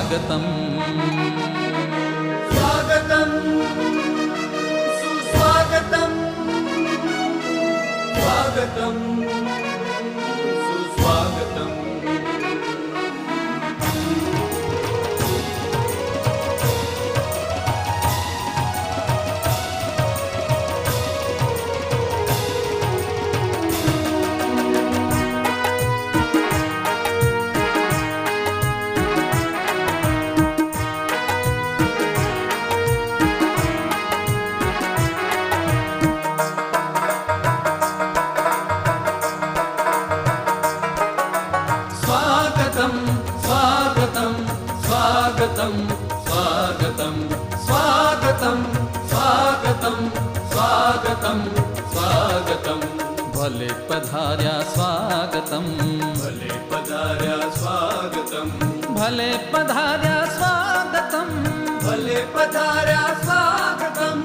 स्वागतम् स्वागतं सुस्वागतं स्वागतं सुस्वागतम् स्वागतं स्वागतं स्वागतं स्वागतं स्वागतं स्वागतं भले पधार्या स्वागतं भले पधार्या स्वागतं भले पधार्या स्वागतं भले पधार्या स्वागतं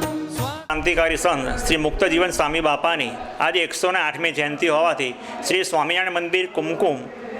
ક્રાંતિકારી સંત શ્રી મુક્ત જીવન સ્વામી બાપાની આજે 108મી જયંતિ હોવાથી શ્રી સ્વામિનારાયણ મંદિર કુમકુમ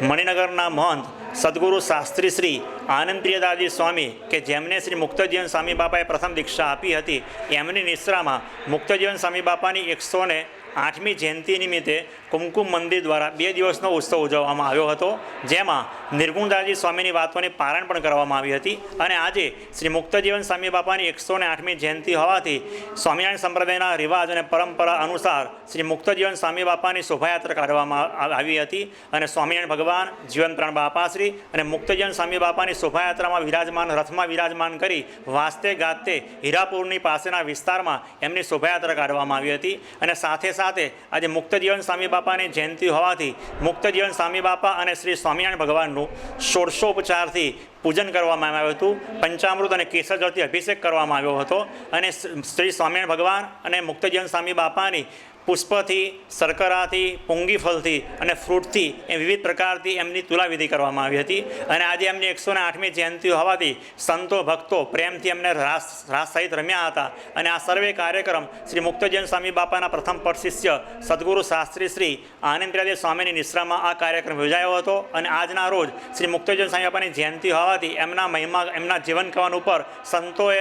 મણિનગરના મહંત સદગુરુ શાસ્ત્રી શ્રી આનંદપ્રિયદાસજી સ્વામી કે જેમને શ્રી મુક્તજીવન સ્વામી બાપાએ પ્રથમ દીક્ષા આપી હતી એમની નિશ્રામાં મુક્તજીવન સ્વામી બાપાની 108મી જયંતિ નિમિત્તે કુમકુમ મંદિર દ્વારા 2 દિવસનો ઉત્સવ ઉજવવામાં આવ્યો હતો, જેમાં નિર્ગુણદાસજી સ્વામીની વાતોની પારણ પણ કરવામાં આવી હતી. અને આજે શ્રી મુક્તજીવન સ્વામી બાપાની 108મી જયંતિ હોવાથી સ્વામિનારાયણ સંપ્રદાયના રિવાજ અને પરંપરા અનુસાર શ્રી મુક્તજીવન સ્વામી બાપાની શોભાયાત્રા કાઢવામાં આવી હતી. અને સ્વામિનારાયણ ભગવાન, જીવન પ્રાણ બાપાશ્રી અને મુક્તજીવન સ્વામી બાપાની શોભાયાત્રામાં વિરાજમાન રથમાં વિરાજમાન કરી વાસ્તે ગાતે હીરાપુરની પાસેના વિસ્તારમાં એમની શોભાયાત્રા કાઢવામાં આવી હતી. અને સાથે સાથે આજે મુક્તજીવન સ્વામી બાપાની જયંતિ હોવાથી મુક્તજીવન સ્વામી બાપા અને શ્રી સ્વામિનારાયણ ભગવાનનું 16ઉપચારથી પૂજન કરવામાં આવ્યું હતું. પંચામૃત અને કેસર જળથી અભિષેક કરવામાં આવ્યો હતો. અને શ્રી સ્વામિનારાયણ ભગવાન અને મુક્તજીવન સ્વામી બાપાની પુષ્પથી, શર્કરાથી, પૂંગીફળથી અને ફ્રૂટથી એ વિવિધ પ્રકારથી એમની તુલાવિધિ કરવામાં આવી હતી. અને આજે એમની 108મી જયંતિ હોવાથી સંતો ભક્તો પ્રેમથી એમને રાસ સહિત રમ્યા હતા. અને આ સર્વે કાર્યક્રમ શ્રી મુક્તજીવન સ્વામી બાપાના પ્રથમ પટ શિષ્ય સદગુરુ શાસ્ત્રી શ્રી આનંદપ્રિયદાસ સ્વામીની નિશ્રામાં આ કાર્યક્રમ યોજાયો હતો. અને આજના રોજ શ્રી મુક્તજીવન સ્વામી બાપાની જયંતિ હોવાથી એમના મહિમા, એમના જીવન કવન ઉપર સંતોએ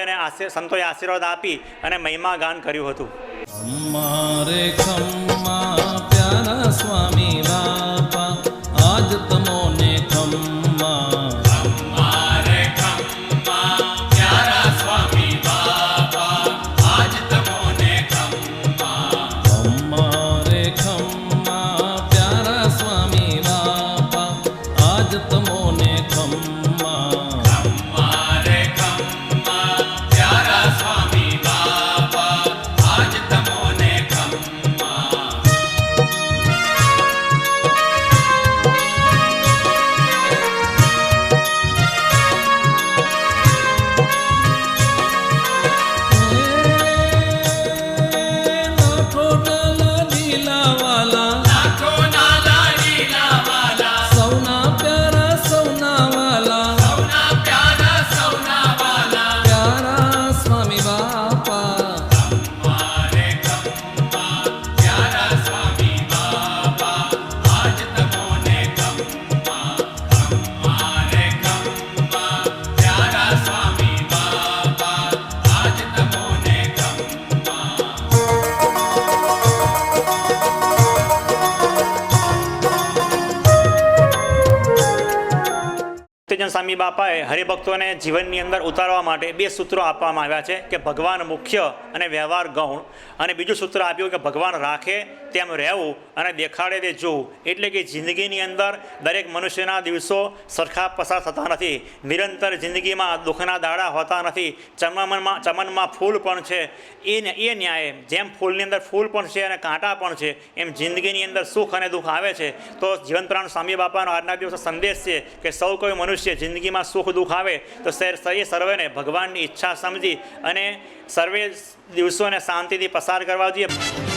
આશીર્વાદ આપી અને મહિમા ગાન કર્યું હતું. हमारे खम्मा प्यारा स्वामी बापा आज तमोने खम्मा हमारे खम्मा प्यारा स्वामी बाबा आज तमोने खम्मा हमारे खम्मा प्यारा स्वामी बापा आज तमोने खम्मा हमारे खम्मा प्यारा स्वामी बाबा आज तमोने खम्मा મુક્તજીવન સ્વામી બાપાએ હરિભક્તોને જીવનની અંદર ઉતારવા માટે 2 સૂત્રો આપવામાં આવ્યા છે કે ભગવાન મુખ્ય અને વ્યવહાર ગૌણ. અને બીજું સૂત્ર આપ્યું કે ભગવાન રાખે તેમ રહેવું અને દેખાડે તે જોવું. એટલે કે જિંદગીની અંદર દરેક મનુષ્યના દિવસો સરખા પસાર થતા નથી. નિરંતર જિંદગીમાં દુઃખના દાડા હોતા નથી. ચમનમાં ફૂલ પણ છે. એ ન્યાય જેમ ફૂલની અંદર ફૂલ પણ છે અને કાંટા પણ છે, એમ જિંદગીની અંદર સુખ અને દુઃખ આવે છે. તો જીવનપ્રાણ સ્વામી બાપાનો આજના દિવસનો સંદેશ છે કે સૌ કોઈ મનુષ્ય જિંદગીમાં સુખ દુઃખ આવે તો એ સર્વેને ભગવાનની ઈચ્છા સમજી અને સર્વે દિવસોને શાંતિથી પસાર કરવા જોઈએ.